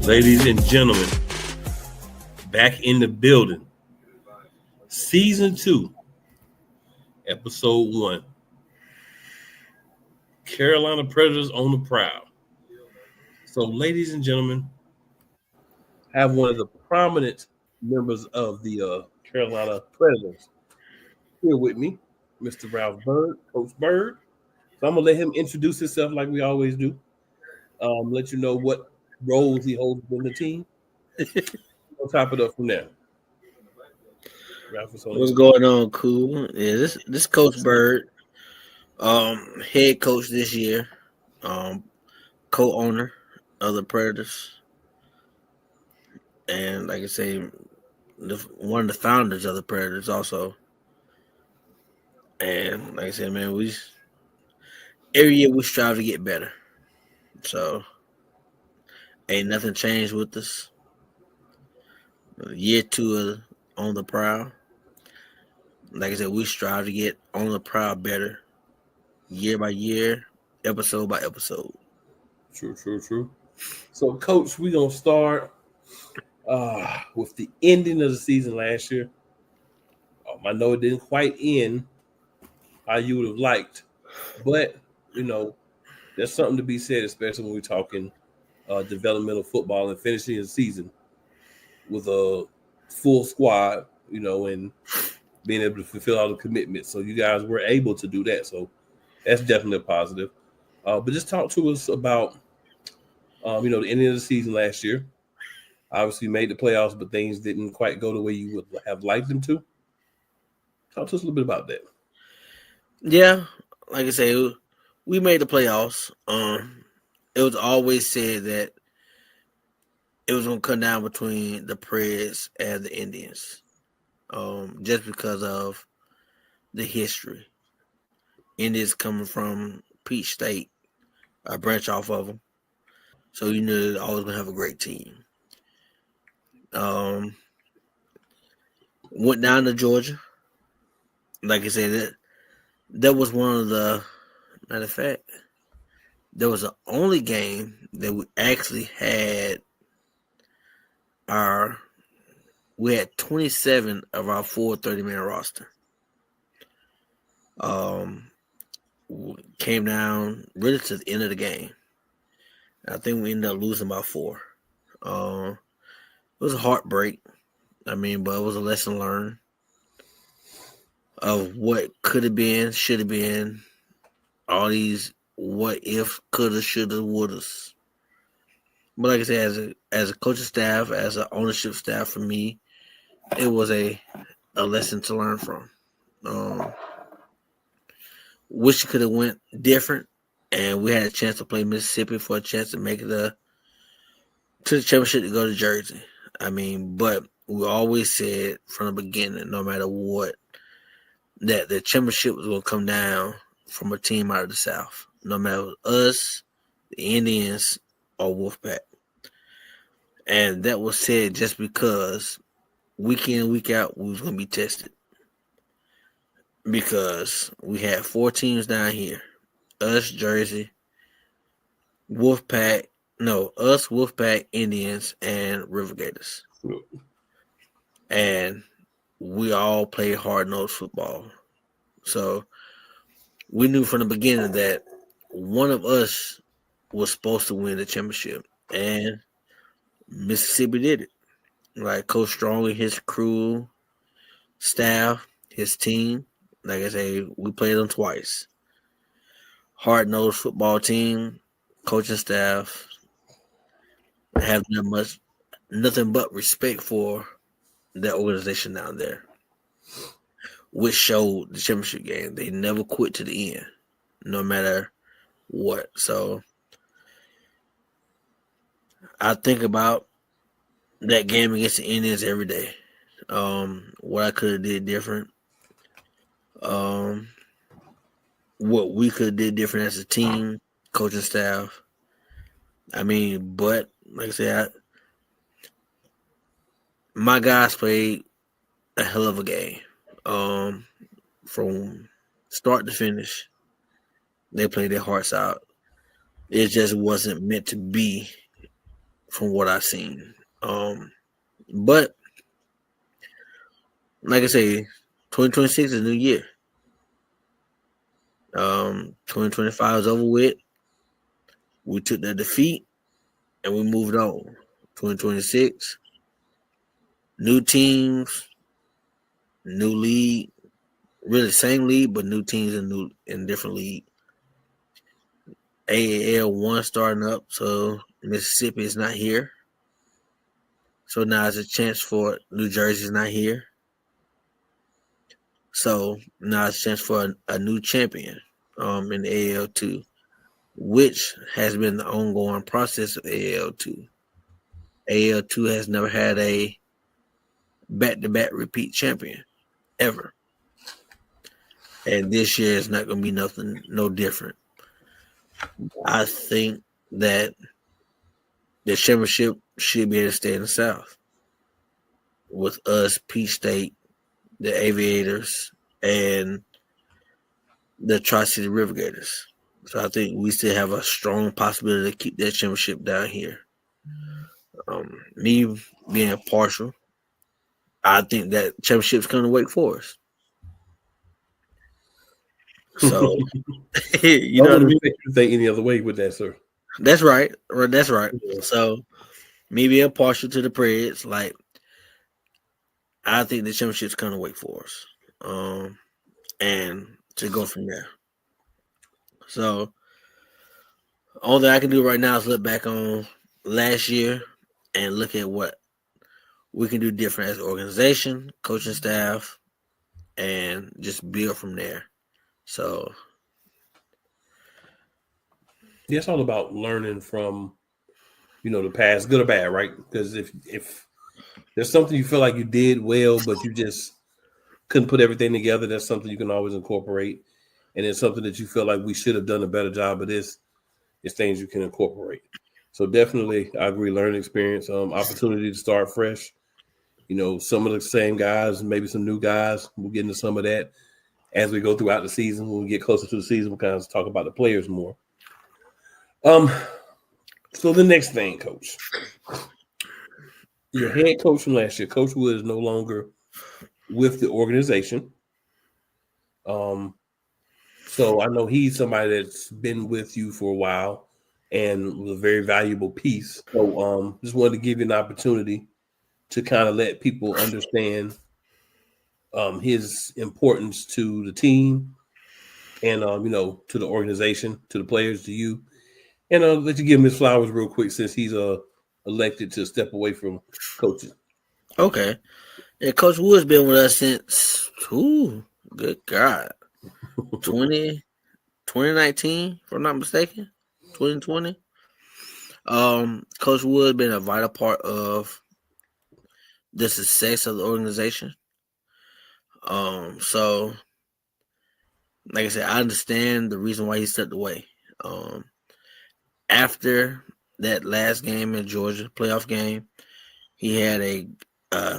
Ladies and gentlemen, back in the building. Season 2, Episode 1. Carolina Predators on the prowl. So, ladies and gentlemen, I have one of the prominent members of the Carolina Predators here with me, Mr. Ralph Bird, Coach Bird. So I'm going to let him introduce himself like we always do. Let you know what roles he holds in the team. We'll top it up from there. What's going on, cool? Yeah, this Coach Bird, head coach this year, co-owner of the Predators, and like I say, one of the founders of the Predators also. And like I said, man, every year we strive to get better. So ain't nothing changed with us. Year 2 on the prowl. Like I said, we strive to get on the prowl better, year by year, episode by episode. True. So, Coach, we're going to start with the ending of the season last year. I know it didn't quite end how you would have liked, but, there's something to be said, especially when we're talking developmental football and finishing the season with a full squad, and being able to fulfill all the commitments. So you guys were able to do that. So that's definitely a positive. But just talk to us about, the ending of the season last year. Obviously, made the playoffs, but things didn't quite go the way you would have liked them to. Talk to us a little bit about that. Yeah, like I say, we made the playoffs. It was always said that it was going to come down between the Preds and the Indians, just because of the history. Indians coming from Peach State, a branch off of them. So you knew they're always going to have a great team. Went down to Georgia. Like I said, that was one of the, matter of fact, there was the only game that we actually had we had 27 of our full 30-man roster. Came down really to the end of the game. I think we ended up losing by 4. It was a heartbreak. But it was a lesson learned of what could have been, should have been, all these what if, coulda, shoulda, wouldas. But like I said, as a coaching staff, as an ownership staff, for me, it was a lesson to learn from. Wish it could have went different, and we had a chance to play Mississippi for a chance to make it to the championship to go to Jersey. But we always said from the beginning, no matter what, that the championship was going to come down from a team out of the South. No matter us, the Indians, or Wolfpack. And that was said just because week in, week out, we was going to be tested. Because we had 4 teams down here. Us, Jersey, Wolfpack, Indians, and River Gators. And we all played hard-nosed football. So we knew from the beginning that one of us was supposed to win the championship. And Mississippi did it. Like Coach Strong and his crew, staff, his team. Like I say, we played them twice. Hard-nosed football team, coaching staff, have nothing but respect for that organization down there, which showed the championship game. They never quit to the end, no matter what. So I think about that game against the Indians every day. What I could have did different. What we could have did different as a team, coaching staff. But like I said, my guys played a hell of a game. From start to finish, they played their hearts out. It just wasn't meant to be from what I've seen. But like I say, 2026 is a new year. 2025 is over with. We took the defeat and we moved on. 2026, new teams, new league, really same league, but new teams in different league. AAL 1 starting up, so Mississippi is not here. So now it's a chance for New Jersey's not here. So now it's a chance for a new champion in the AL2, which has been the ongoing process of AL2. AL2 has never had a back-to-back repeat champion ever. And this year is not going to be no different. I think that the championship should be able to stay in the South with us, Peach State, the Aviators, and the Tri-City River Gators. So I think we still have a strong possibility to keep that championship down here. Me being partial, I think that championship's coming to Wake Forest. So, you know what I mean? You think any other way with that, sir? That's right. That's right. Yeah. So, me being partial to the Preds, like, I think the championship's coming to Wake Forest. And to go from there. So, all that I can do right now is look back on last year and look at what we can do different as an organization, coaching staff, and just build from there. So, yeah, it's all about learning from, the past, good or bad, right? Because if there's something you feel like you did well, but you just couldn't put everything together, that's something you can always incorporate. And it's something that you feel like we should have done a better job of this. It's things you can incorporate. So definitely, I agree, learning experience, opportunity to start fresh. Some of the same guys, maybe some new guys. We'll get into some of that as we go throughout the season. When we get closer to the season, we'll kind of talk about the players more. So the next thing, Coach. Your head coach from last year, Coach Wood, is no longer with the organization. So I know he's somebody that's been with you for a while and was a very valuable piece. So just wanted to give you an opportunity to kind of let people understand his importance to the team and, to the organization, to the players, to you. And let you give him his flowers real quick since he's elected to step away from coaching. Okay. Yeah, Coach Wood's been with us since, good God, 2019, if I'm not mistaken, 2020. Coach Wood's been a vital part of the success of the organization. So, like I said, I understand the reason why he stepped away. After that last game in Georgia, playoff game, he had a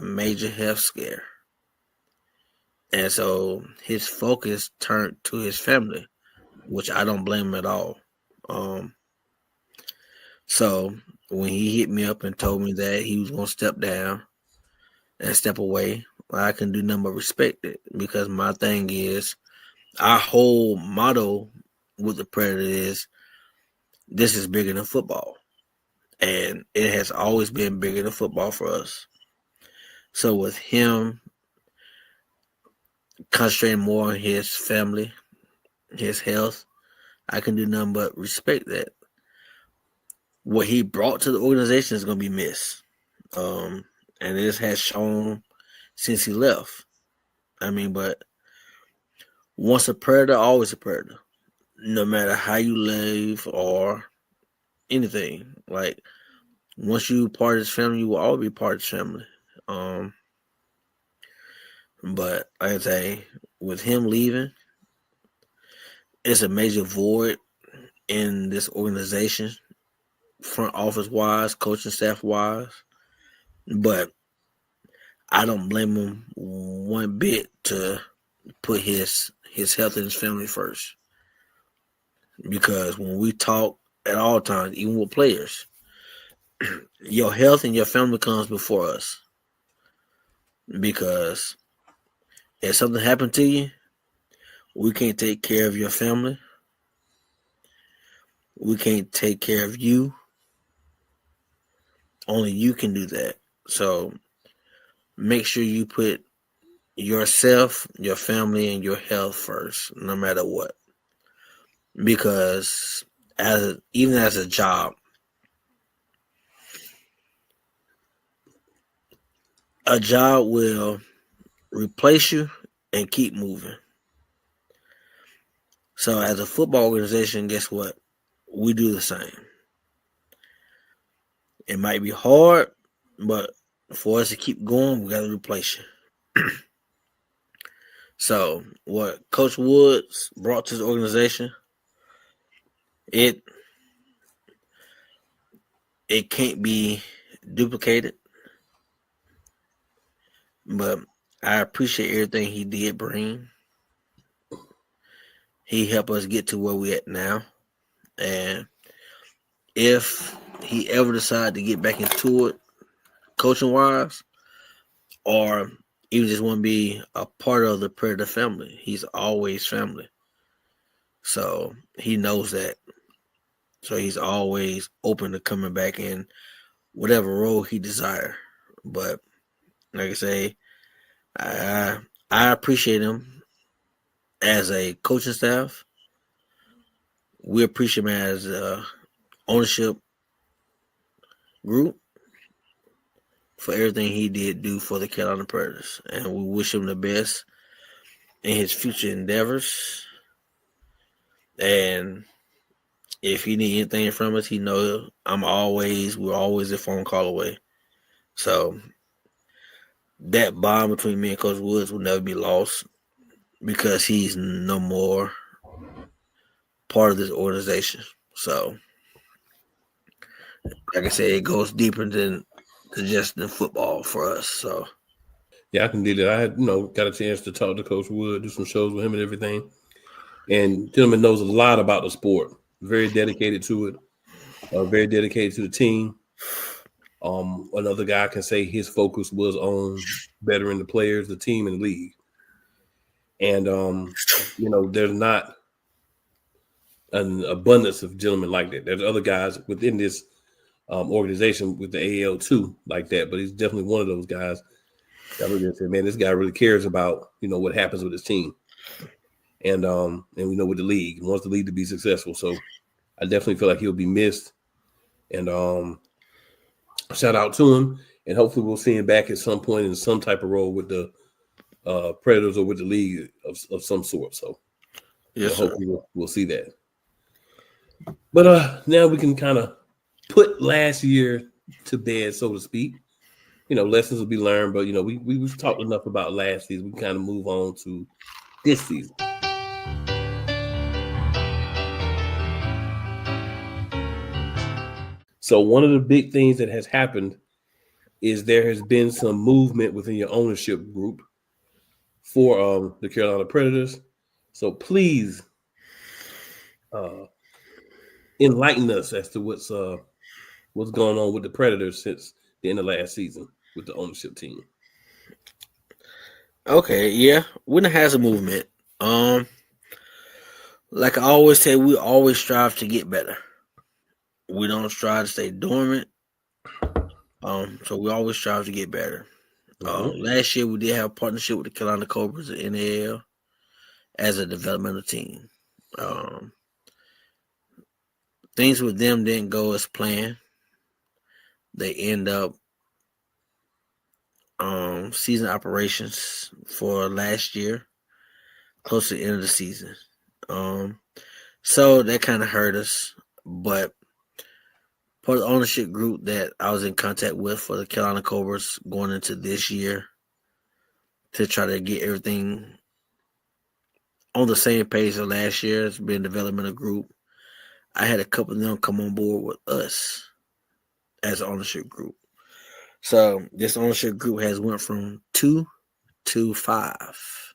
major health scare. And so his focus turned to his family, which I don't blame him at all. So when he hit me up and told me that he was going to step down and step away, I can do nothing but respect it, because my thing is, our whole motto with the Predator is, this is bigger than football. And it has always been bigger than football for us. So with him concentrating more on his family, his health, I can do nothing but respect that. What he brought to the organization is going to be missed. And this has shown since he left. But once a Predator, always a Predator. No matter how you live or anything. Like, once you part of his family, you will always be part of his family. But like I say, with him leaving, it's a major void in this organization, front office wise, coaching staff wise. But I don't blame him one bit to put his health and his family first. Because when we talk at all times, even with players, your health and your family comes before us. Because if something happened to you, we can't take care of your family. We can't take care of you. Only you can do that. So make sure you put yourself, your family, and your health first, no matter what. Because even as a job, a job will replace you and keep moving. So as a football organization, guess what? We do the same. It might be hard, but for us to keep going, we got to replace you. So what Coach Woods brought to the organization, it can't be duplicated. But I appreciate everything he did bring. He helped us get to where we at now. And if he ever decide to get back into it, coaching wise, or even just want to be a part of the Predator family, he's always family. So he knows that. So he's always open to coming back in whatever role he desire. But like I say, I appreciate him as a coaching staff. We appreciate him as a ownership group for everything he did do for the Carolina Predators, and we wish him the best in his future endeavors. And if he need anything from us, he know we're always a phone call away. So that bond between me and Coach Woods will never be lost because he's no more part of this organization. So, like I said, it goes deeper than just the football for us. So, Yeah, I can do that. I had, got a chance to talk to Coach Wood, do some shows with him and everything. And gentleman knows a lot about the sport. Very dedicated to it. Very dedicated to the team. Another guy can say his focus was on bettering the players, the team, and the league. And there's not an abundance of gentlemen like that. There's other guys within this organization with the AL too like that, but he's definitely one of those guys that really said, man, this guy really cares about what happens with his team, and we know with the league, he wants the league to be successful. So I definitely feel like he'll be missed, and shout out to him, and hopefully we'll see him back at some point in some type of role with the Predators or with the league of some sort. So yes, hopefully we'll see that. But now we can kind of put last year to bed, so to speak. Lessons will be learned, but we've talked enough about last season. We can kind of move on to this season. So one of the big things that has happened is there has been some movement within your ownership group for the Carolina Predators. So please enlighten us as to what's going on with the Predators since the end of last season with the ownership team. Okay, yeah, we done has a movement. Like I always say, we always strive to get better. We don't strive to stay dormant. So we always strive to get better. Last year we did have a partnership with the Carolina Cobras at NAL as a developmental team. Things with them didn't go as planned. They end up season operations for last year, close to the end of the season. So that kind of hurt us. But part of the ownership group that I was in contact with for the Carolina Cobras going into this year to try to get everything on the same page as last year, it's been a developmental group. I had a couple of them come on board with us as an ownership group. So this ownership group has went from 2 to 5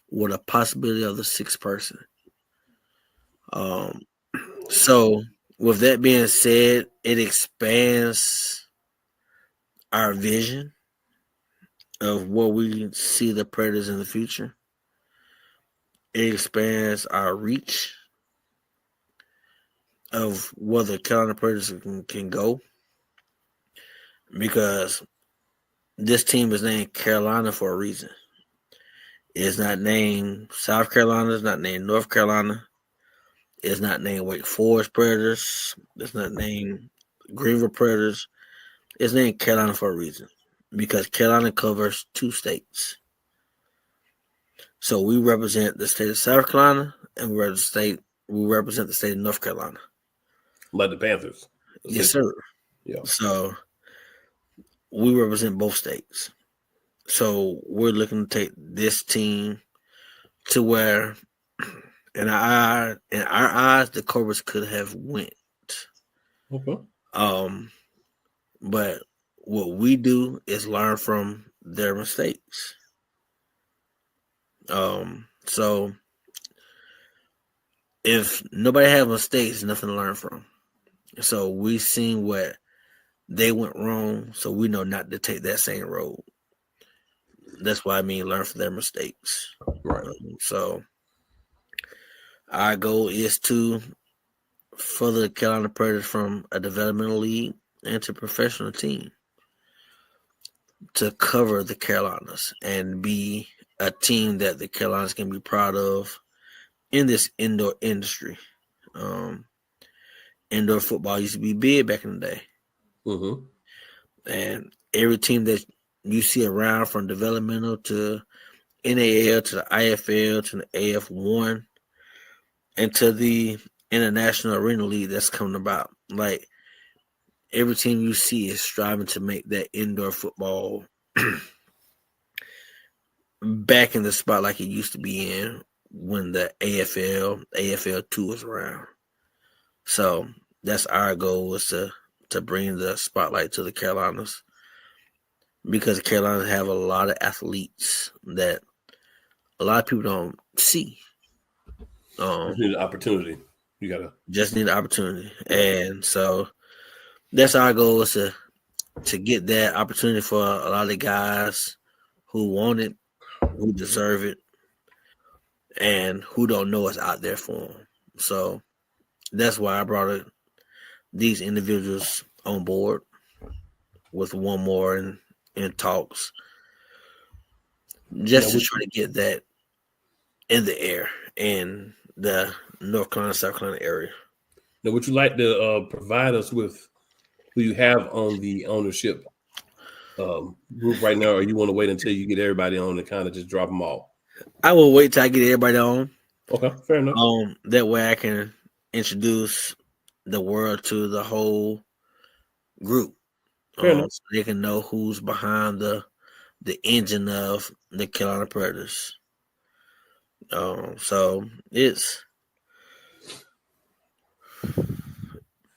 with a possibility of the 6th person. So with that being said, it expands our vision of where we see the Predators in the future. It expands our reach of where the Carolina Predators can go, because this team is named Carolina for a reason. It's not named South Carolina. It's not named North Carolina. It's not named Wake Forest Predators. It's not named Greenville Predators. It's named Carolina for a reason, because Carolina covers 2 states. So we represent the state of South Carolina, and we represent the state of North Carolina. Like the Panthers. Yes, sir. Yeah. So we represent both states. So we're looking to take this team to where, in our eyes, the Cobras could have went. Okay. But what we do is learn from their mistakes. So if nobody has mistakes, there's nothing to learn from. So we seen what they went wrong, so we know not to take that same road. That's why I mean learn from their mistakes. Right. So our goal is to further the Carolina Predators from a developmental league into a professional team, to cover the Carolinas and be a team that the Carolinas can be proud of in this indoor industry. Indoor football used to be big back in the day. Mm-hmm. And every team that you see around, from developmental to NAL to the IFL to the AF1 and to the International Arena League that's coming about, like, every team you see is striving to make that indoor football back in the spot like it used to be in when the AFL2 was around. So that's our goal, is to bring the spotlight to the Carolinas, because the Carolinas have a lot of athletes that a lot of people don't see. Just need an opportunity. You gotta just need an opportunity, and so that's our goal, is to get that opportunity for a lot of guys who want it, who deserve it, and who don't know it's out there for them. So that's why I brought these individuals on board, with one more in talks, just to try to get that in the air in the North Carolina, South Carolina area. Now, would you like to provide us with who you have on the ownership group right now, or you want to wait until you get everybody on and kind of just drop them off? I will wait till I get everybody on. Okay, fair enough. That way I can introduce the world to the whole group. So they can know who's behind the engine of the Carolina Predators. So it's.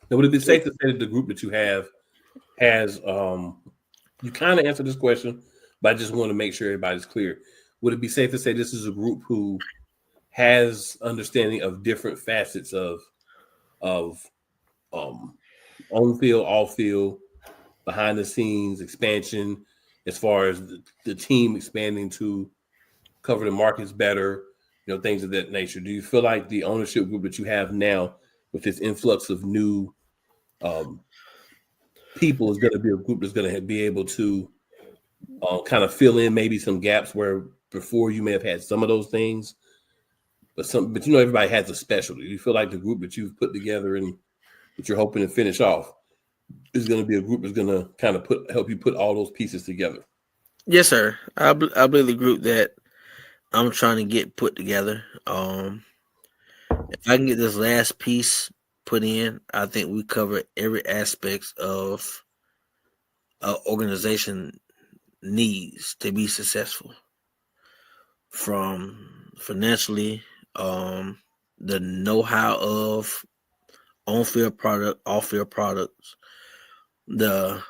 Now, would it be safe to say that the group that you have has, you kind of answered this question, but I just want to make sure everybody's clear. Would it be safe to say this is a group who has understanding of different facets of on field, off field, behind the scenes expansion, as far as the team expanding to cover the markets better, things of that nature? Do you feel like the ownership group that you have now, with this influx of new people, is going to be a group that's going to be able to kind of fill in maybe some gaps where before you may have had some of those things, but everybody has a specialty? Do you feel like the group that you've put together and that you're hoping to finish off is going to be a group that's going to kind of help you put all those pieces together? Yes, sir. I believe the group that I'm trying to get put together. If I can get this last piece put in, I think we cover every aspect of an organization needs to be successful, from financially, the know-how of on-field product, off-field products, the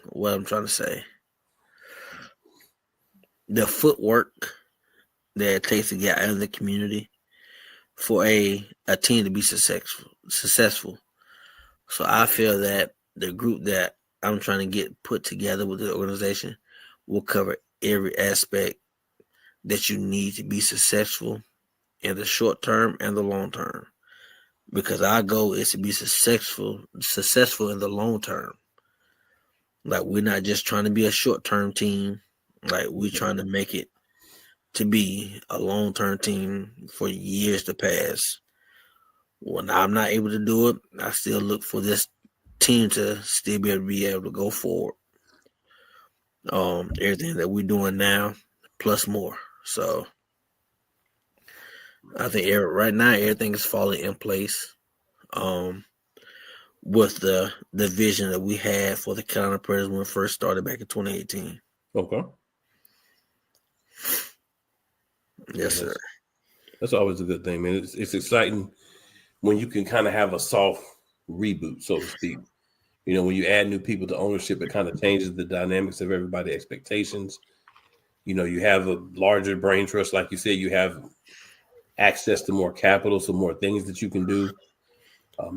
what I'm trying to say, the footwork that it takes to get out of the community, for a team to be successful. So I feel that the group that I'm trying to get put together with the organization will cover every aspect that you need to be successful in the short term and the long term. Because our goal is to be successful in the long term. Like, we're not just trying to be a short term team. Like, we're trying to make it to be a long term team for years to pass. When I'm not able to do it, I still look for this team to still be able to go forward. Everything that we're doing now, plus more. So I think right now everything is falling in place. With the vision that we had for the Carolina Predators when we first started back in 2018. Okay. Yes, sir. That's always a good thing, man. It's exciting when you can kind of have a soft reboot, so to speak. You know, when you add new people to ownership, it kind of changes the dynamics of everybody's expectations. You know, you have a larger brain trust, like you said. You have access to more capital, so more things that you can do.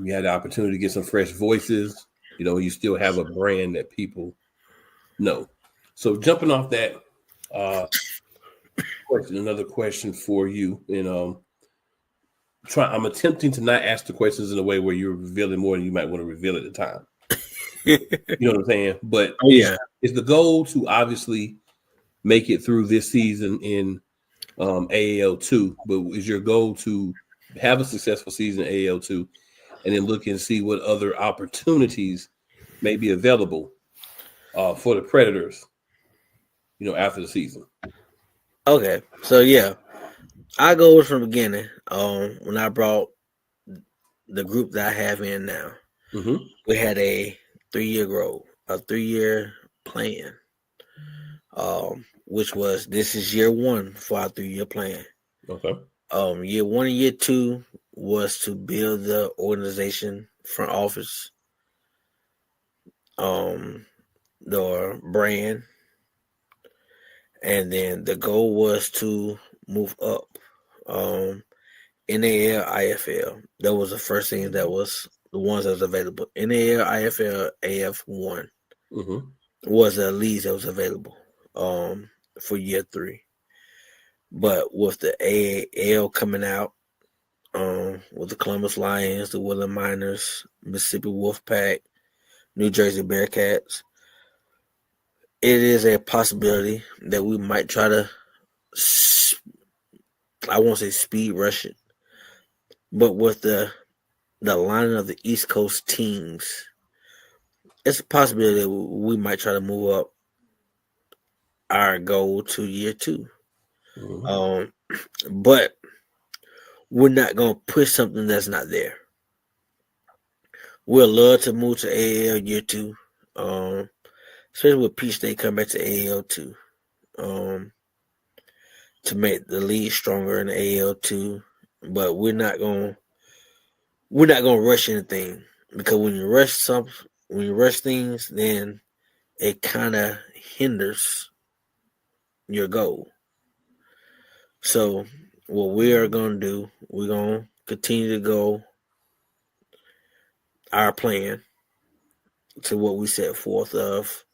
You had the opportunity to get some fresh voices. You know, you still have a brand that people know. So jumping off that question, another question for you, and I'm attempting to not ask the questions in a way where you're revealing more than you might want to reveal at the time. You know what I'm saying? But is the goal to obviously make it through this season in AAL2? But is your goal to have a successful season in AAL2 and then look and see what other opportunities may be available for the Predators, you know, after the season? Okay, so yeah, I go from the beginning. When I brought the group that I have in now, we had a 3-year goal, a 3-year plan, which was this is year 1 for our 3-year plan. Okay. Year 1 and year 2 was to build the organization front office, the brand, and then the goal was to move up. NAL, IFL. That was the first thing that was the ones that was available. NAL, IFL, AF1 was the leagues that was available for year 3. But with the AAL coming out, with the Columbus Lions, the Woodland Miners, Mississippi Wolfpack, New Jersey Bearcats, it is a possibility that we might try to, I won't say speed rush it, but with the lining of the East Coast teams, it's a possibility that we might try to move up our goal to year 2. But we're not going to push something that's not there. We'll love to move to AAL year 2, especially with Peach State come back to AAL 2, to make the league stronger in the AAL 2. But we're not going to rush anything, because when you rush things, then it kind of hinders your goal. So what we are going to do, we're going to continue to go our plan to what we set forth of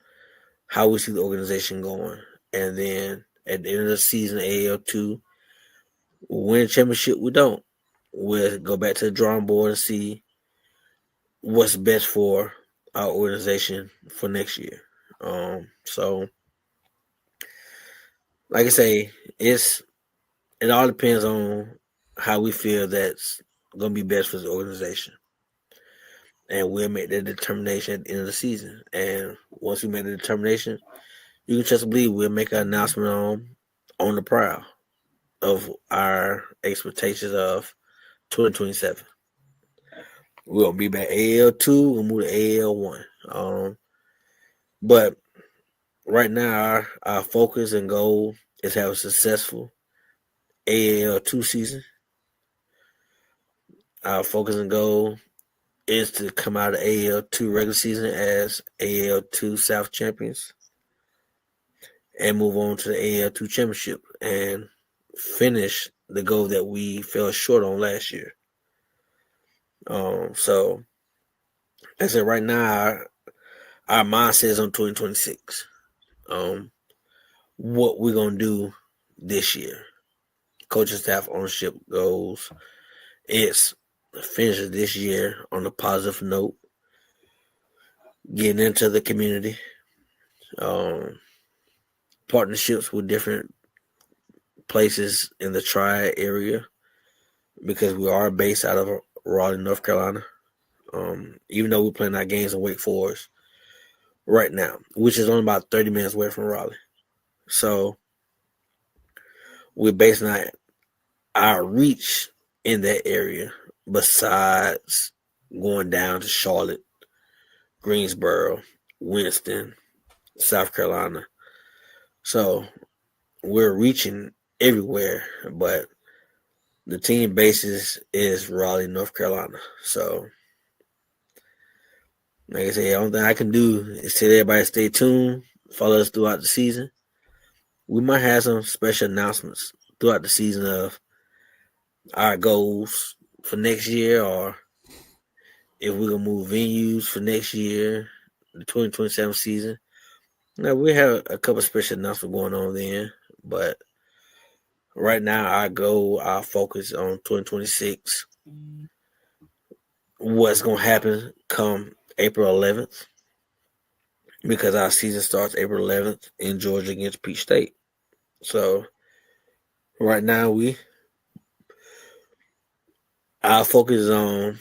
how we see the organization going. And then at the end of the season, AL2, we'll win a championship. We don't. We'll go back to the drawing board and see what's best for our organization for next year. So, like I say, it all depends on how we feel that's going to be best for the organization. And we'll make that determination at the end of the season. And once we make the determination, you can trust and believe we'll make an announcement on the Prowl of our expectations of 2027. We'll be back AL2, we'll move to AL1. But right now, our focus and goal is to have a successful AL2 season. Our focus and goal is to come out of AL2 regular season as AL2 South champions and move on to the AL2 championship and finish the goal that we fell short on last year. So I said right now our mindset is on 2026. What we're gonna do this year. Coaching staff ownership goals. It's finish this year on a positive note. Getting into the community. Partnerships with different places in the Tri area because we are based out of Raleigh, North Carolina. Even though we're playing our games in Wake Forest right now, which is only about 30 minutes away from Raleigh. So we're basing our reach in that area besides going down to Charlotte, Greensboro, Winston, South Carolina. So we're reaching everywhere, but the team basis is Raleigh, North Carolina. So, like I said, the only thing I can do is tell everybody stay tuned, follow us throughout the season. We might have some special announcements throughout the season of our goals for next year, or if we're going to move venues for next year, the 2027 season. Now, we have a couple of special announcements going on then, but right now our focus on 2026. What's going to happen come April 11th, because our season starts April 11th in Georgia against Peach State. So right now our focus is on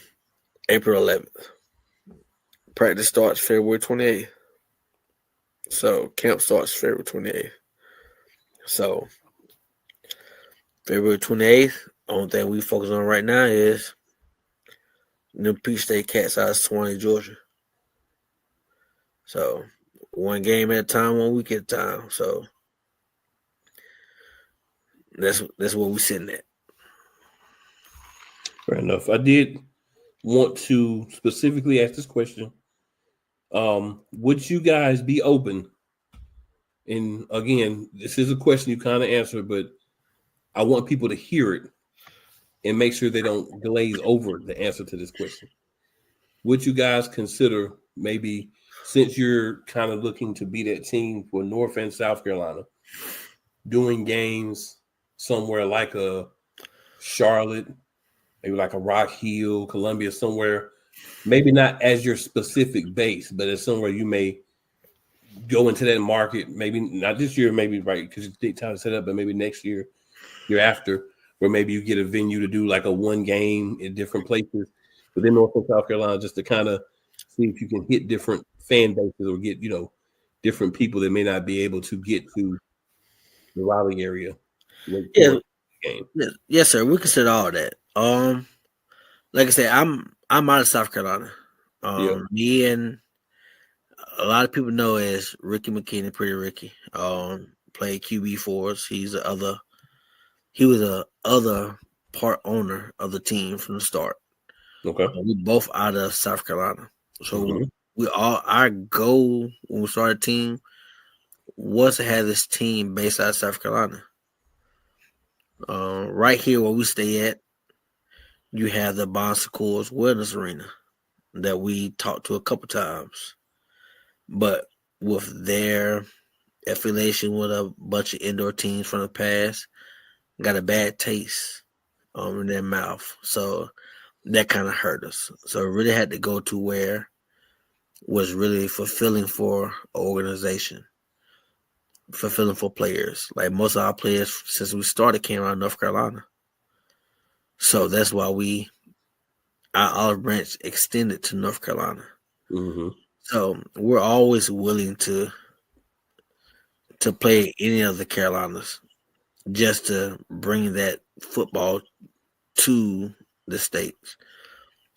April 11th. Practice starts February 28th. So camp starts February 28th. So February 28th, only thing we focus on right now is the Peach State Cats out of Swanee, Georgia. So one game at a time, 1 week at a time. So that's where we're sitting at. Fair enough. I did want to specifically ask this question. Would you guys be open? And again, this is a question you kind of answered, but I want people to hear it and make sure they don't glaze over the answer to this question. Would you guys consider maybe, since you're kind of looking to be that team for North and South Carolina, doing games somewhere like a Charlotte, maybe like a Rock Hill, Columbia, somewhere, maybe not as your specific base, but it's somewhere you may go into that market, maybe not this year, maybe right, because it's take time to set up, but maybe next year, year after, where maybe you get a venue to do like a one game in different places within North and South Carolina, just to kind of see if you can hit different fan bases or get, different people that may not be able to get to the Raleigh area. Yeah. Game. Yes, sir. We consider all of that. Like I said, I'm out of South Carolina. Me and a lot of people know as Ricky McCain and Pretty Ricky. Played QB for us. He was the other part owner of the team from the start. Okay. We both out of South Carolina. So our goal when we started the team was to have this team based out of South Carolina. Right here where we stay at, you have the Bon Secours Wellness Arena that we talked to a couple times. But with their affiliation with a bunch of indoor teams from the past, got a bad taste in their mouth. So that kind of hurt us. So it really had to go to where was really fulfilling for an organization, fulfilling for players. Like most of our players since we started came out of North Carolina. So that's why our olive branch extended to North Carolina. Mm-hmm. So we're always willing to play any of the Carolinas just to bring that football to the States.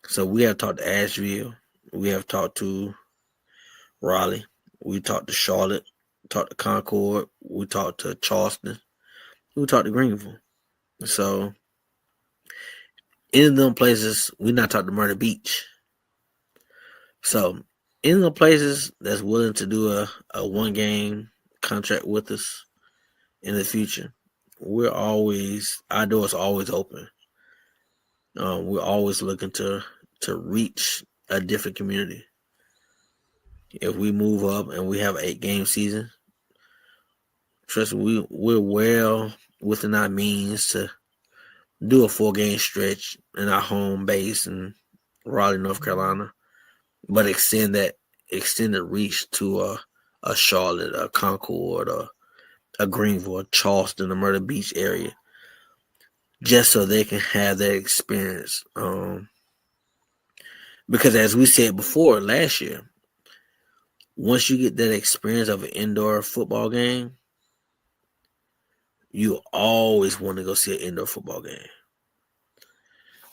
So we have talked to Asheville. We have talked to Raleigh. We talked to Charlotte. Talked to Concord. We talked to Charleston. We talked to Greenville. So in them places, we not talked to Myrtle Beach. So in the places that's willing to do a one game contract with us in the future, our door's always open. We're always looking to reach a different community. If we move up and we have 8-game season, trust me, we're well within our means to do a 4-game stretch in our home base in Raleigh, North Carolina, but extend the reach to a Charlotte, a Concord, a Greenville, a Charleston, a Myrtle Beach area, just so they can have that experience. Because as we said before last year, once you get that experience of an indoor football game, you always want to go see an indoor football game.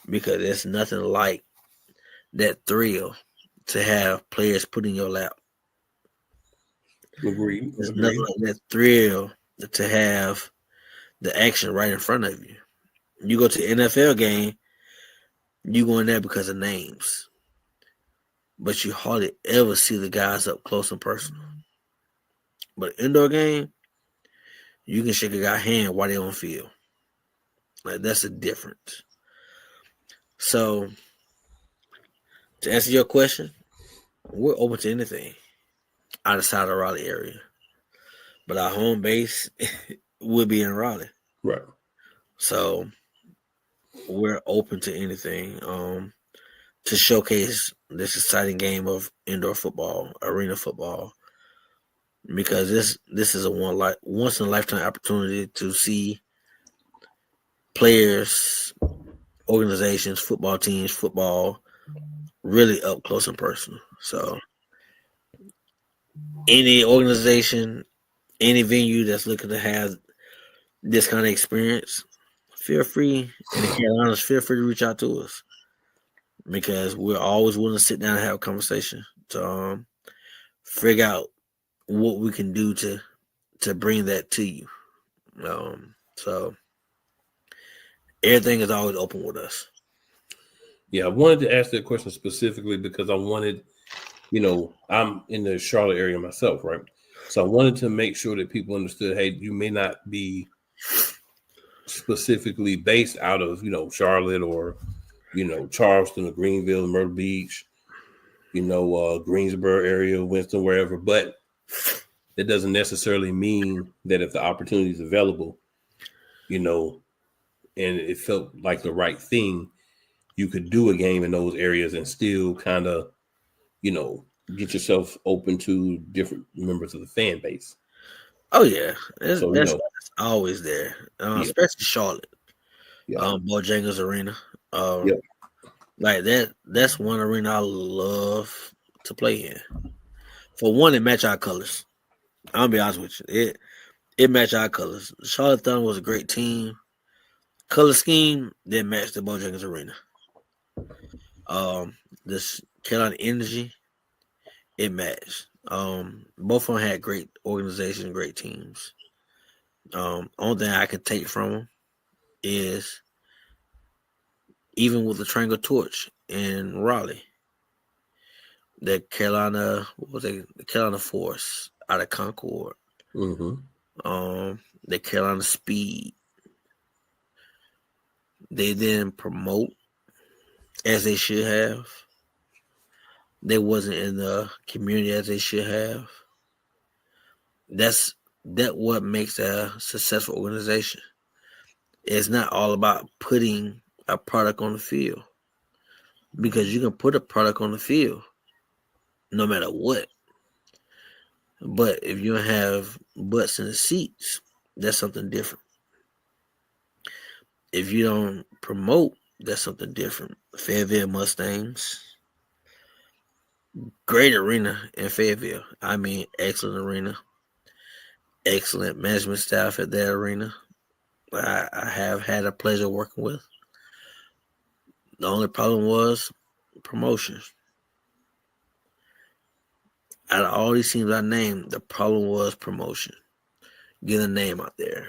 Because there's nothing like that thrill to have players put in your lap. Agreed. There's nothing like that thrill to have the action right in front of you. You go to an NFL game, you go in there because of names. But you hardly ever see the guys up close and personal. But indoor game, you can shake a guy's hand while they're on field. Like, that's a difference. So, to answer your question, we're open to anything outside of the Raleigh area. But our home base will be in Raleigh. Right. So, we're open to anything to showcase this exciting game of indoor football, arena football. Because this is a once in a lifetime opportunity to see players, organizations, football teams, football really up close and personal. So any organization, any venue that's looking to have this kind of experience, feel free in the Carolinas, feel free to reach out to us. Because we're always willing to sit down and have a conversation to figure out what we can do to bring that to you. So everything is always open with us. Yeah, I wanted to ask that question specifically because I wanted, I'm in the Charlotte area myself, right? So I wanted to make sure that people understood, hey, you may not be specifically based out of, Charlotte or, Charleston or Greenville, Myrtle Beach, Greensboro area, Winston, wherever. But it doesn't necessarily mean that if the opportunity is available, and it felt like the right thing, you could do a game in those areas and still kind of, get yourself open to different members of the fan base. Oh yeah, that's always there, especially Charlotte. Yeah. Bojangles Arena. Yep. Like that. That's one arena I love to play in. For one, it match our colors. I'll be honest with you. It matched our colors. Charlotte Thunder was a great team. Color scheme didn't match the Bojangles Arena. This Carolina Energy, it matched. Both of them had great organization, great teams. Only thing I can take from them is even with the Triangle Torch in Raleigh, the Carolina Force out of Concord, the Carolina Speed, they didn't promote as they should have. They wasn't in the community as they should have. That what makes a successful organization. It's not all about putting a product on the field, because you can put a product on the field no matter what. But if you don't have butts in the seats, that's something different. If you don't promote, that's something different. Fayetteville Mustangs, great arena in Fayetteville. I mean, excellent arena. Excellent management staff at that arena. I have had a pleasure working with. The only problem was promotions. Out of all these teams I named, the problem was promotion. Get a name out there.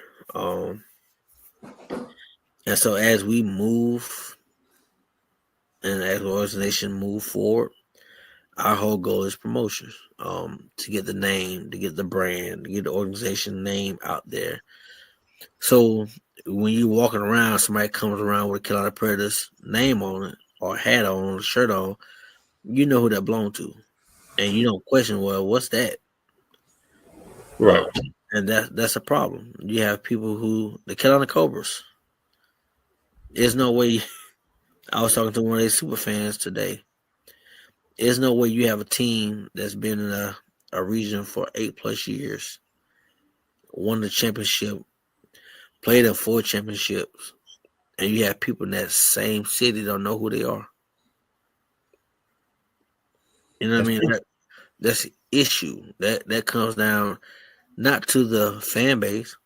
And so as we move and as the organization move forward, our whole goal is promotion. To get the name, to get the brand, to get the organization name out there, So when you walking around, somebody comes around with a Carolina Predators name on it or hat on, or shirt on, you know who that belongs to, and you don't question, well, what's that? Right. And that's a problem. You have people who the Carolina Cobras. There's no way. I was talking to one of their super fans today. There's no way you have a team that's been in a region for 8+ years, won the championship, played in 4 championships, and you have people in that same city don't know who they are. You know what I That's mean? true. That's the issue. That comes down not to the fan base,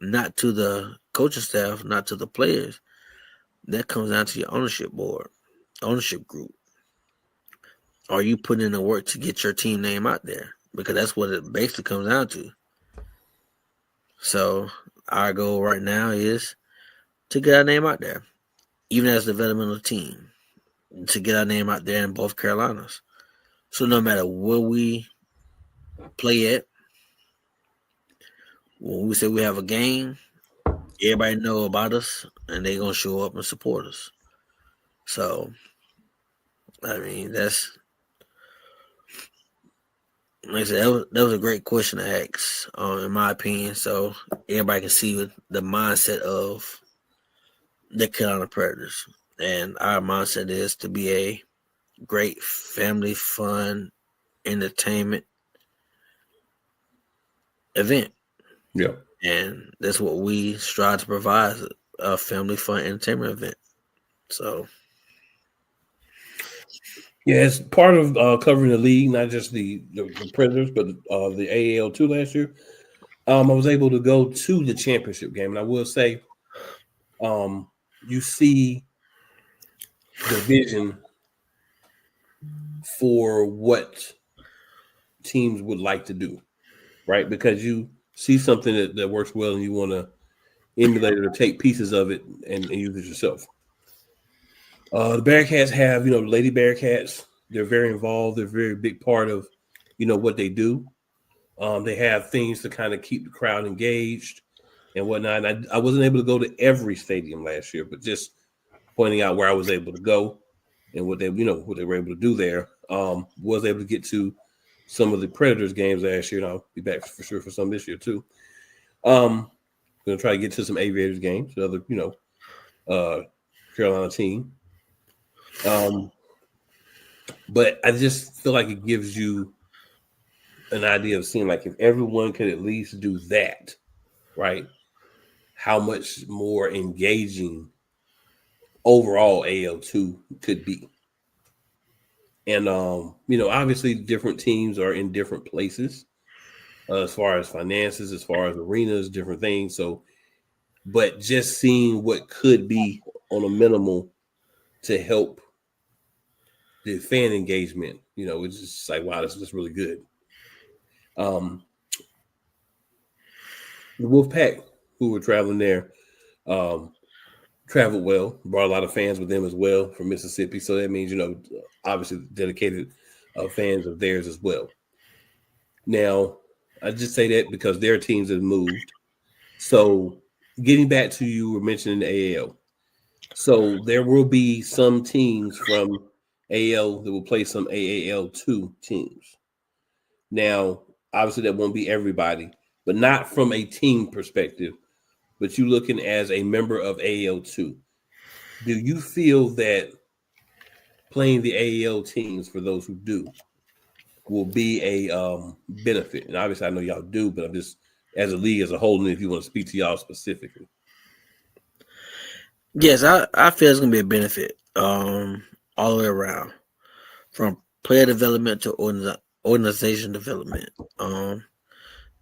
not to the coaching staff, not to the players. That comes down to your ownership board, ownership group. Are you putting in the work to get your team name out there? Because that's what it basically comes down to. So our goal right now is to get our name out there, even as a developmental team, to get our name out there in both Carolinas. So no matter where we play at, when we say we have a game, everybody know about us and they're gonna show up and support us. So I mean that's like I said, that was a great question to ask, in my opinion. So everybody can see the mindset of the Carolina Predators. And our mindset is to be a great family fun entertainment event. Yeah. And that's what we strive to provide, a family fun entertainment event. So Yeah, it's part of covering the league, not just the Predators, but the AAL2 last year. I was able to go to the championship game, and I will say, you see the vision for what teams would like to do, right? Because you see something that works well, and you want to emulate it or take pieces of it and use it yourself. The Bearcats have, Lady Bearcats. They're very involved. They're a very big part of, what they do. They have things to kind of keep the crowd engaged and whatnot. And I wasn't able to go to every stadium last year, but just pointing out where I was able to go and what they were able to do there. Was able to get to some of the Predators games last year, and I'll be back for sure for some this year too. Going to try to get to some Aviators games, another Carolina team. But I just feel like it gives you an idea of seeing like if everyone could at least do that, right? How much more engaging overall AL2 could be. And obviously different teams are in different places as far as finances, as far as arenas, different things. So, but just seeing what could be on a minimal to help the fan engagement, it's just like wow, this is really good. Um, the Wolfpack, who were traveling there, um, traveled well, brought a lot of fans with them as well from Mississippi. So that means, obviously dedicated fans of theirs as well. Now, I just say that because their teams have moved. So getting back to you were mentioning the AAL. So there will be some teams from AL that will play some AAL2 teams. Now, obviously that won't be everybody, but not from a team perspective, but you looking as a member of AAL2. Do you feel that playing the AAL teams for those who do will be a benefit? And obviously, I know y'all do, but I'm just as a league as a whole, and if you want to speak to y'all specifically. yes, I feel it's gonna be a benefit, all the way around, from player development to organization development.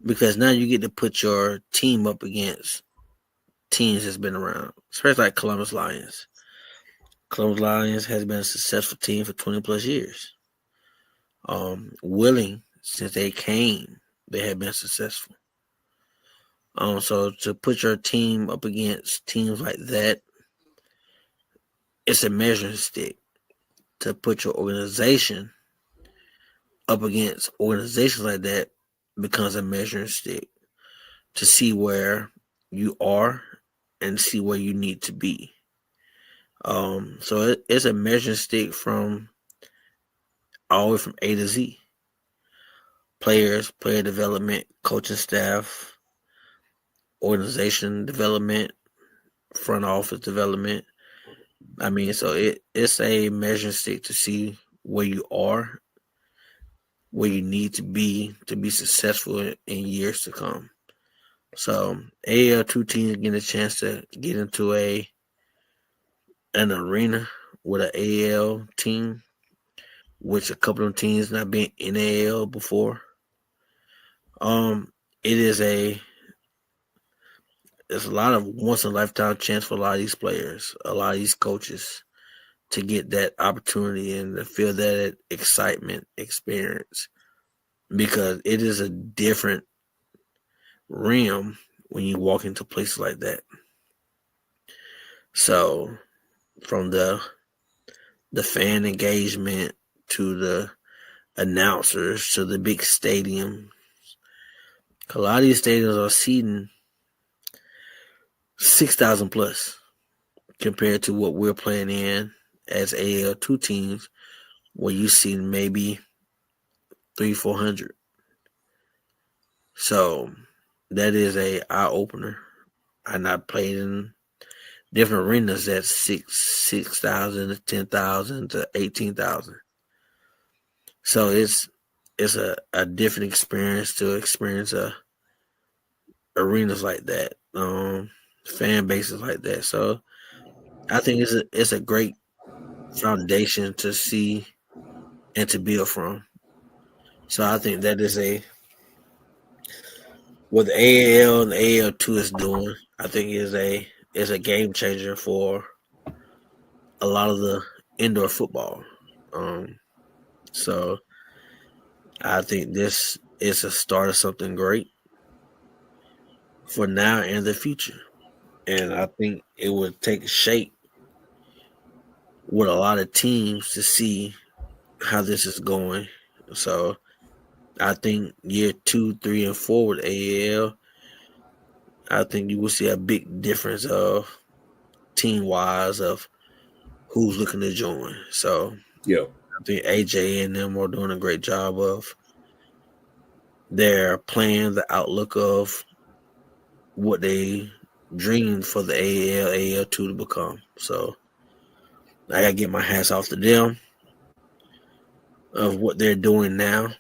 Because now you get to put your team up against teams that's been around, especially like Columbus Lions. Columbus Lions has been a successful team for 20+ years. Willing, since they came, they have been successful. So to put your team up against teams like that, it's a measuring stick. To put your organization up against organizations like that becomes a measuring stick. to see where you are and see where you need to be. So it's a measuring stick from all the way from A to Z. Players, player development, coaching staff, organization development, front office development. I mean, so it's a measuring stick to see where you are, where you need to be successful in years to come. So AL2 teams getting a chance to get into an arena with an AL team, which a couple of teams not been in AL before. It is it's a lot of once in a lifetime chance for a lot of these players, a lot of these coaches to get that opportunity and to feel that excitement experience, because it is a different realm when you walk into places like that. So from the fan engagement to the announcers to the big stadium, a lot of these stadiums are seating 6,000 plus compared to what we're playing in as AL2 teams, where you see maybe 300-400. So that is a eye opener. I not played in different arenas that's 6,000 to 10,000 to 18,000. So it's a different experience to experience arenas like that, fan bases like that. So I think it's a great foundation to see and to build from. So I think that is what the AAL and the AL2 is doing. I think is a game changer for a lot of the indoor football. So I think this is a start of something great for now and the future. And I think it would take shape with a lot of teams to see how this is going. So I think year 2, 3, and 4 with AAL, I think you will see a big difference of team wise of who's looking to join. So Yeah. I think AJ and them are doing a great job of their plan, the outlook of what they dreamed for the AAL, AL2 to become. So I gotta get my hats off to them of what they're doing now.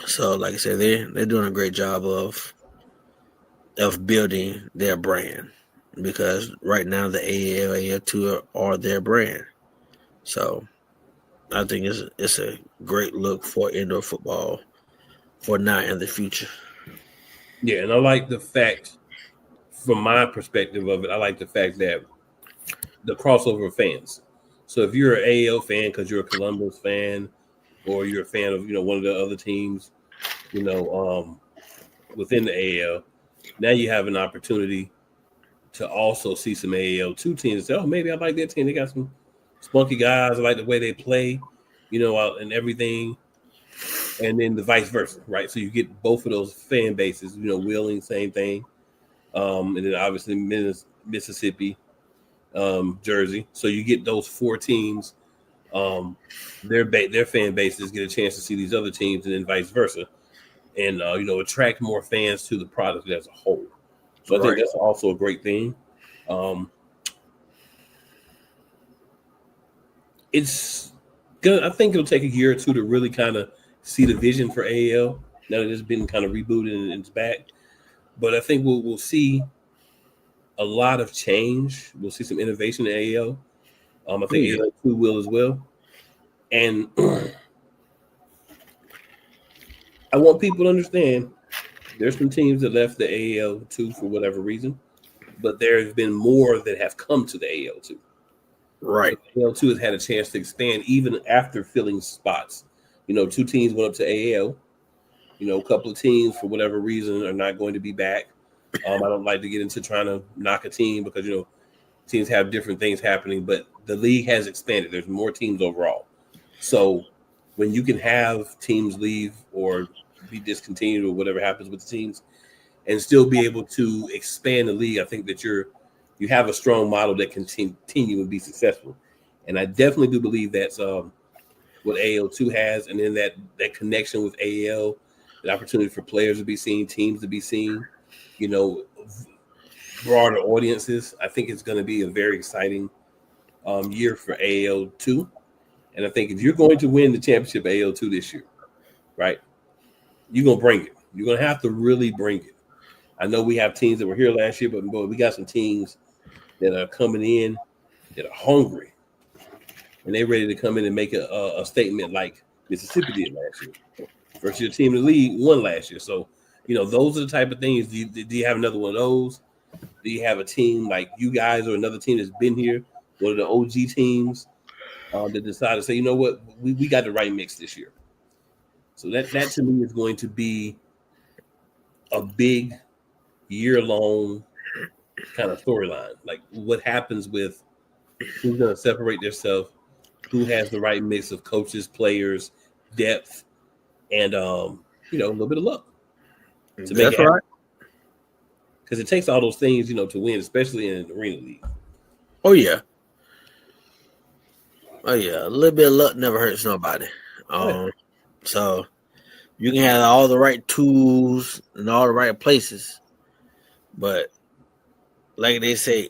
So like I said, they're doing a great job of building their brand, because right now the AAL, AL2 are their brand. So I think it's a great look for indoor football for now and the future. Yeah, and I like the fact, from my perspective of it, I like the fact that the crossover of fans. So if you're an AL fan because you're a Columbus fan, or you're a fan of one of the other teams, you know, within the AL, now you have an opportunity to also see some AL2 teams and say, oh, maybe I like that team. They got some spunky guys. I like the way they play, and everything. And then the vice versa, right? So you get both of those fan bases. Wheeling, same thing. And then obviously Mississippi, Jersey. So you get those four teams. Their fan bases get a chance to see these other teams, and then vice versa, and attract more fans to the product as a whole. So I think Right. that's also a great thing. Um, it's good. I think it'll take a year or two to really kind of see the vision for AL now that it's been kind of rebooted and it's back. But I think we'll see a lot of change. We'll see some innovation in AL. I Oh think yeah. AL2 will as well. And I want people to understand there's some teams that left the AL2 for whatever reason, but there have been more that have come to the AL2. So Right. AL2 has had a chance to expand even after filling spots. Two teams went up to AL. A couple of teams, for whatever reason, are not going to be back. I don't like to get into trying to knock a team because, teams have different things happening, but the league has expanded. There's more teams overall. So when you can have teams leave or be discontinued or whatever happens with the teams, and still be able to expand the league. I think that you have a strong model that can continue and be successful, and I definitely do believe that's what AL2 has, and then that connection with AL, the opportunity for players to be seen, teams to be seen, broader audiences. I think it's going to be a very exciting year for AL2, and I think if you're going to win the championship AL2 this year, right, you're going to bring it. You're going to have to really bring it. I know we have teams that were here last year, but boy, we got some teams that are coming in that are hungry, and they're ready to come in and make a statement like Mississippi did last year. First year team in the league won last year. So, those are the type of things. Do you have another one of those? Do you have a team like you guys or another team that's been here, one of the OG teams that decided to say, you know what, we got the right mix this year? So that to me is going to be a big year-long kind of storyline. Like what happens with who's going to separate themselves, who has the right mix of coaches, players, depth, and a little bit of luck to make it happen. Right. Because it takes all those things, to win, especially in an arena league. Oh yeah. A little bit of luck never hurts nobody. So you can have all the right tools and all the right places, but like they say,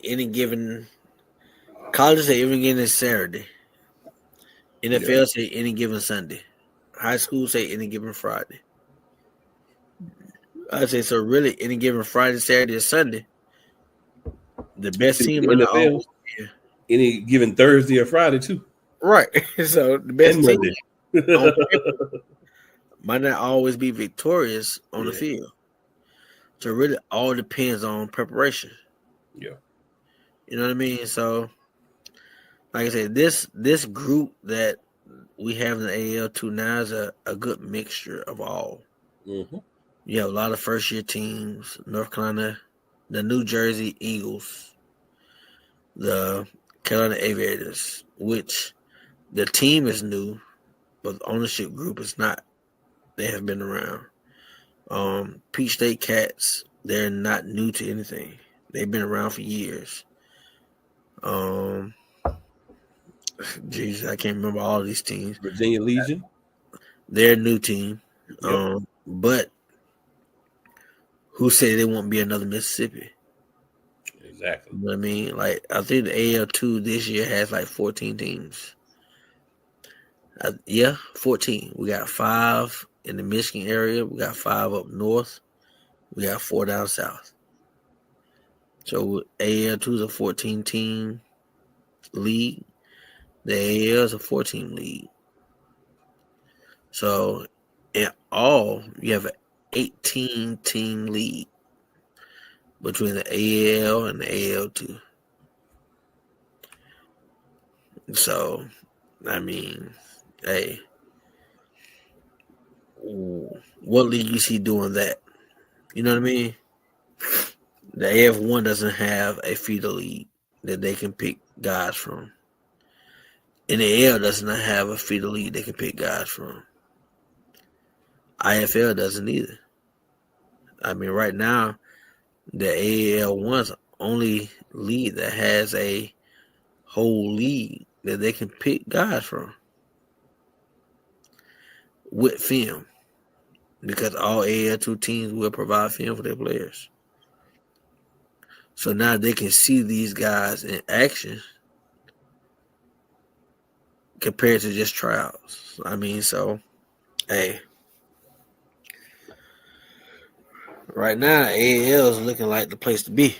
college say any given Saturday. NFL say any given Sunday. High school say any given Friday. I say so. Really, any given Friday, Saturday, or Sunday, the best team in the NFL. Any given Thursday or Friday too. Right. So the best team on paper might not always be victorious on the field. So really, all depends on preparation. Yeah. You know what I mean? So, like I said, this group that we have in the AL2 now is a good mixture of all. Mm-hmm. You have a lot of first-year teams, North Carolina, the New Jersey Eagles, the Carolina Aviators, which the team is new, but the ownership group is not. They have been around. Peach State Cats, they're not new to anything. They've been around for years. Geez, I can't remember all of these teams. Virginia Legion, they're a new team. Yep. But who said there won't be another Mississippi? Exactly. You know what I mean? Like, I think the AL2 this year has like 14 teams. 14. We got 5 in the Michigan area. We got 5 up north. We got 4 down south. So AL2 is a 14-team league. The AL is a 14 league. So in all, you have an 18-team league between the AL and the AL2. So, I mean, hey, what league you see doing that? You know what I mean? The AF1 doesn't have a feeder league that they can pick guys from. And the AL does not have a feeder league they can pick guys from. IFL doesn't either. I mean, right now, the AL1's only league that has a whole league that they can pick guys from with film, because all AL2 teams will provide film for their players. So now they can see these guys in action compared to just tryouts. I mean, so, hey. Right now, AL is looking like the place to be.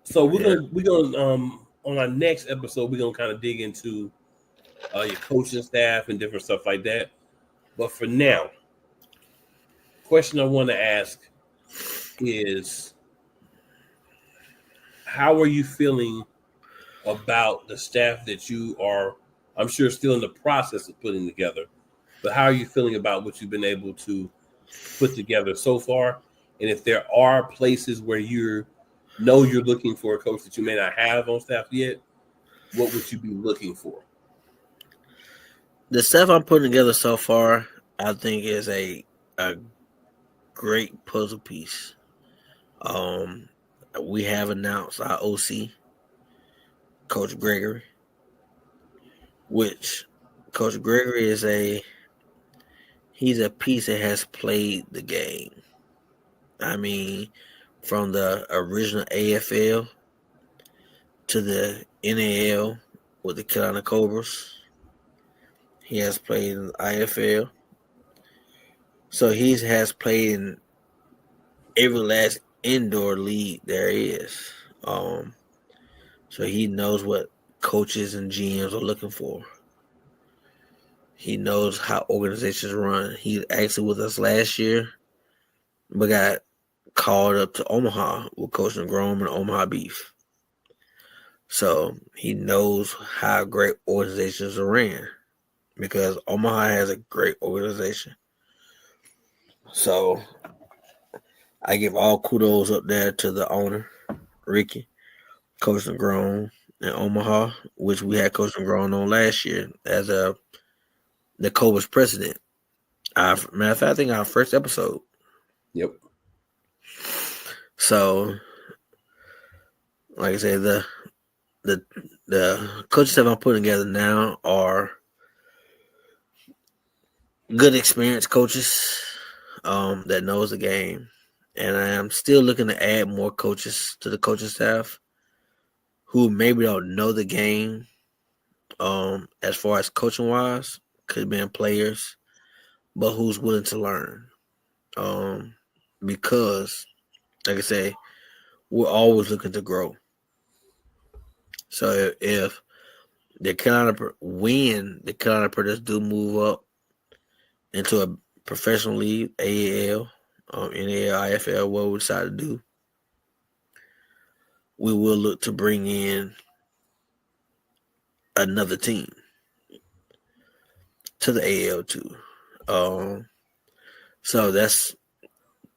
So we're gonna on our next episode we're gonna kind of dig into your coaching staff and different stuff like that. But for now, question I want to ask is, how are you feeling about the staff that you are, I'm sure, still in the process of putting together, but how are you feeling about what you've been able to put together so far? And if there are places where you're looking for a coach that you may not have on staff yet, what would you be looking for? The stuff I'm putting together so far, I think, is a great puzzle piece. We have announced our OC, Coach Gregory, which Coach Gregory he's a piece that has played the game. I mean, from the original AFL to the NAL with the Carolina Cobras. He has played in the IFL. So he has played in every last indoor league there is. So he knows what coaches and GMs are looking for. He knows how organizations run. He was actually with us last year, but got called up to Omaha with Coach Negrom and Omaha Beef. So he knows how great organizations are ran because Omaha has a great organization. So I give all kudos up there to the owner, Ricky, Coach Negrom in Omaha, which we had Coach Negrom on last year as the Cobras president. Matter of fact, I think our first episode. Yep. So, like I said, the coaches that I'm putting together now are good experienced coaches that knows the game, and I am still looking to add more coaches to the coaching staff who maybe don't know the game as far as coaching wise, could be in players, but who's willing to learn. Because, like I say, we're always looking to grow. So if the Carolina Predators do move up into a professional league, AAL, NAL, IFL, what we decide to do, we will look to bring in another team to the AAL too. So that's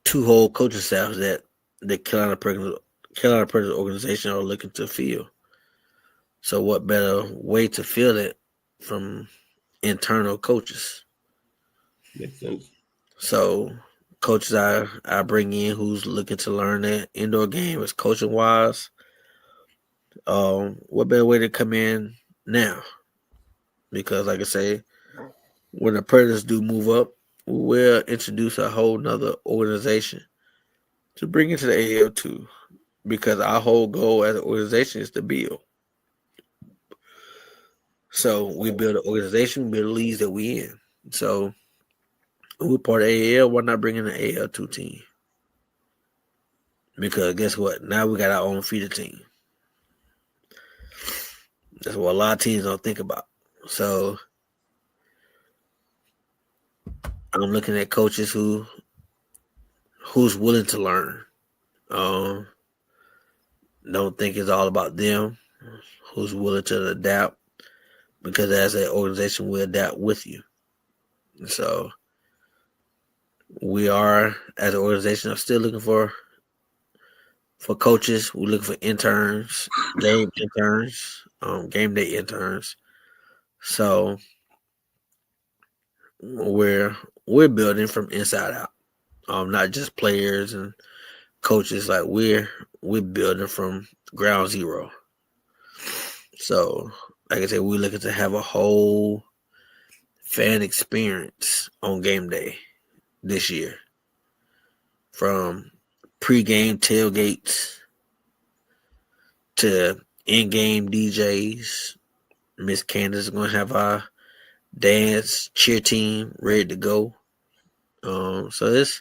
two whole coaching staffs that the Carolina Predators organization are looking to fill. So what better way to fill it from internal coaches? Makes sense. So coaches I bring in who's looking to learn that indoor game is coaching wise. What better way to come in now? Because like I say, when the Predators do move up, we'll introduce a whole nother organization to bring into the AL2. Because our whole goal as an organization is to build. So we build an organization, we build the leagues that we in. So we're part of AAL, why not bring in an AL2 team? Because guess what? Now we got our own feeder team. That's what a lot of teams don't think about. So I'm looking at coaches who's willing to learn. Don't think it's all about them. Who's willing to adapt? Because as an organization, we adapt with you. So we are, as an organization, are still looking for coaches. We're looking for interns, game day interns. So we're building from inside out. Not just players and coaches. Like we're building from ground zero. So, like I said, we're looking to have a whole fan experience on game day this year. From pre-game tailgates to in-game DJs. Miss Candace is going to have our dance cheer team ready to go. So it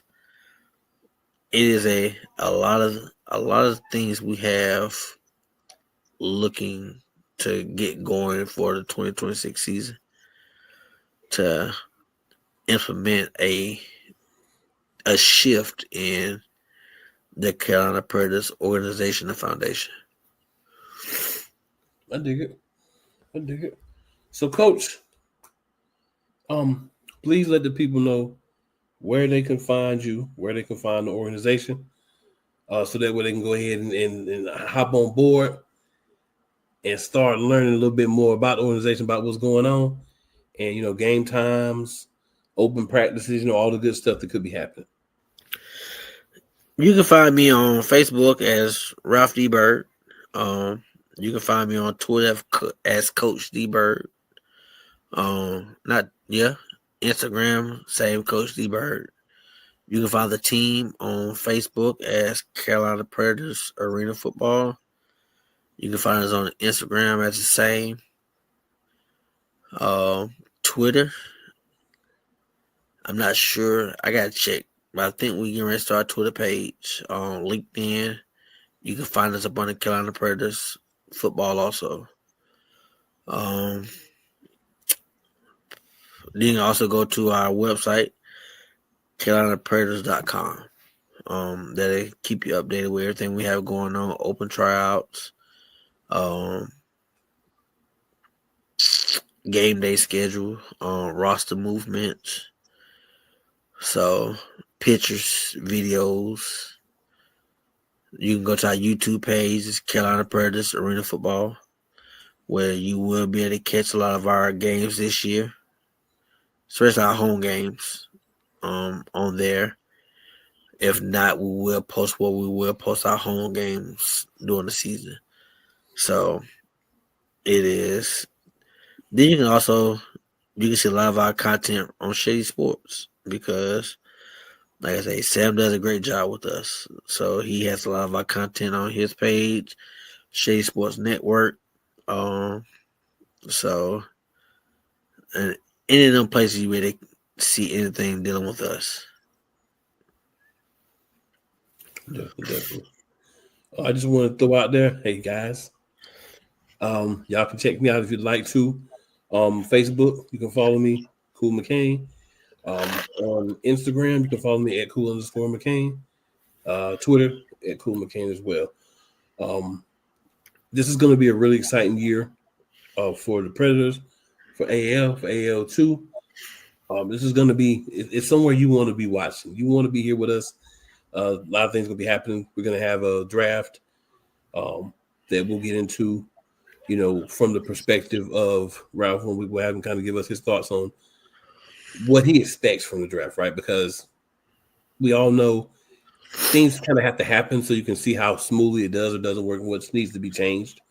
is a lot of things we have looking to get going for the 2026 season to implement a shift in the Carolina Predators organization and foundation. I dig it. So, Coach, please let the people know where they can find you, where they can find the organization, so that way they can go ahead and hop on board and start learning a little bit more about the organization, about what's going on. and game times, open practices, all the good stuff that could be happening. You can find me on Facebook as Ralph D. Bird. You can find me on Twitter as Coach D. Bird. Instagram, same Coach D. Bird. You can find the team on Facebook as Carolina Predators Arena Football. You can find us on Instagram as the same. Twitter, I'm not sure. I gotta check, but I think we can start our Twitter page. On LinkedIn, you can find us up on the Carolina Predators Football also. You can also go to our website, CarolinaPredators.com. That'll keep you updated with everything we have going on, open tryouts, game day schedule, roster movements. So pictures, videos. You can go to our YouTube page, it's Carolina Predators Arena Football, where you will be able to catch a lot of our games this year, especially our home games on there. If not, we will post our home games during the season. So it is. Then you can see a lot of our content on Shady Sports because, like I say, Sam does a great job with us. So he has a lot of our content on his page, Shady Sports Network. So, and any of them places you really see anything dealing with us. Definitely. I just want to throw out there, hey guys, y'all can check me out if you'd like to. Facebook, you can follow me, Cool McCain. On Instagram, you can follow me at Cool_McCain. Twitter at Cool McCain as well. This is going to be a really exciting year for the Predators, for AL, for AL2. This is going to be, it's somewhere you want to be watching. You want to be here with us. A lot of things will be happening. We're going to have a draft that we'll get into, from the perspective of Ralph, when we will have him kind of give us his thoughts on what he expects from the draft, right? Because we all know things kind of have to happen so you can see how smoothly it does or doesn't work and what needs to be changed.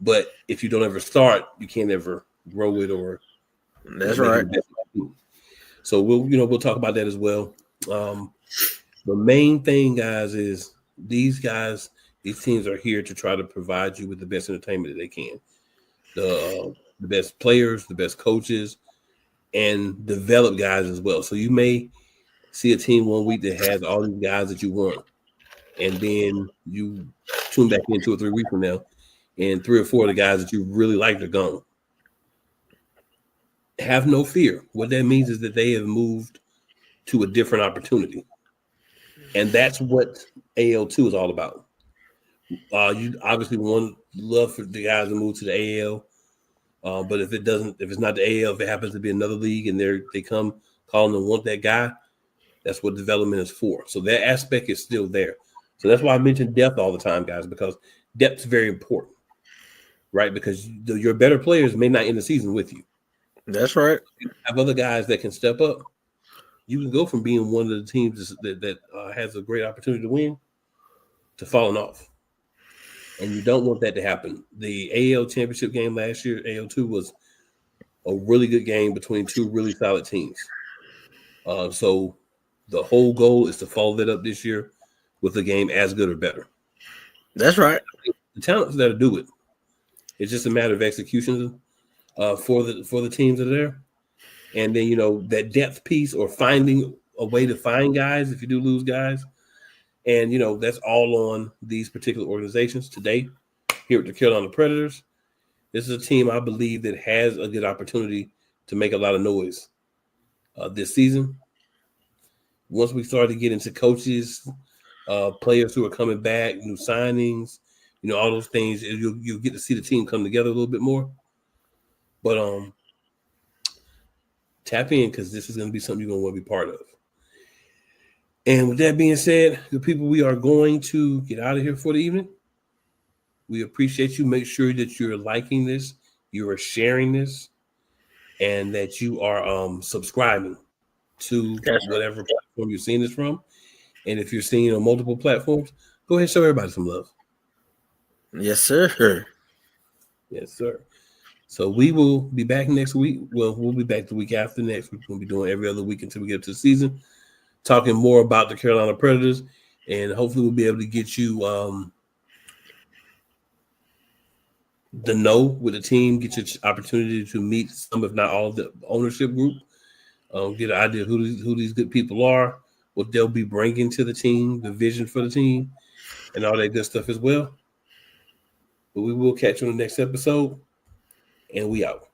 But if you don't ever start, you can't ever grow it or that's right. So we'll talk about that as well. The main thing, guys, is these teams are here to try to provide you with the best entertainment that they can. The best players, the best coaches, and develop guys as well. So you may see a team one week that has all these guys that you want, and then you tune back in 2 or 3 weeks from now, and 3 or 4 of the guys that you really liked are gone. Have no fear. What that means is that they have moved to a different opportunity. And that's what AL2 is all about. You obviously love for the guys to move to the AL. But if it's not the AL, if it happens to be another league and they come calling and want that guy, that's what development is for. So that aspect is still there. So that's why I mention depth all the time, guys, because depth is very important, right? Because your better players may not end the season with you. That's right. You have other guys that can step up. You can go from being one of the teams that has a great opportunity to win to falling off. And you don't want that to happen. The AL championship game last year, AL2, was a really good game between 2 really solid teams. So the whole goal is to follow that up this year with a game as good or better. That's right. The talent's there to do it. It's just a matter of execution for the teams that are there. And then, that depth piece or finding a way to find guys if you do lose guys. And, that's all on these particular organizations today here at the Carolina Predators. This is a team I believe that has a good opportunity to make a lot of noise this season. Once we start to get into coaches, players who are coming back, new signings, all those things, you'll get to see the team come together a little bit more. But tap in because this is going to be something you're going to want to be part of. And with that being said, the people, we are going to get out of here for the evening. We appreciate you. Make sure that you're liking this, you are sharing this, and that you are subscribing to whatever platform you're seeing this from. And if you're seeing it on multiple platforms, go ahead and show everybody some love. Yes, sir. Yes, sir. So we will be back next week. Well, we'll be back the week after next. We're going to be doing every other week until we get to the season, talking more about the Carolina Predators, and hopefully we'll be able to get you the know with the team, get your opportunity to meet some, if not all, of the ownership group, get an idea of who these good people are, what they'll be bringing to the team, the vision for the team, and all that good stuff as well. But we will catch you on the next episode, and we out.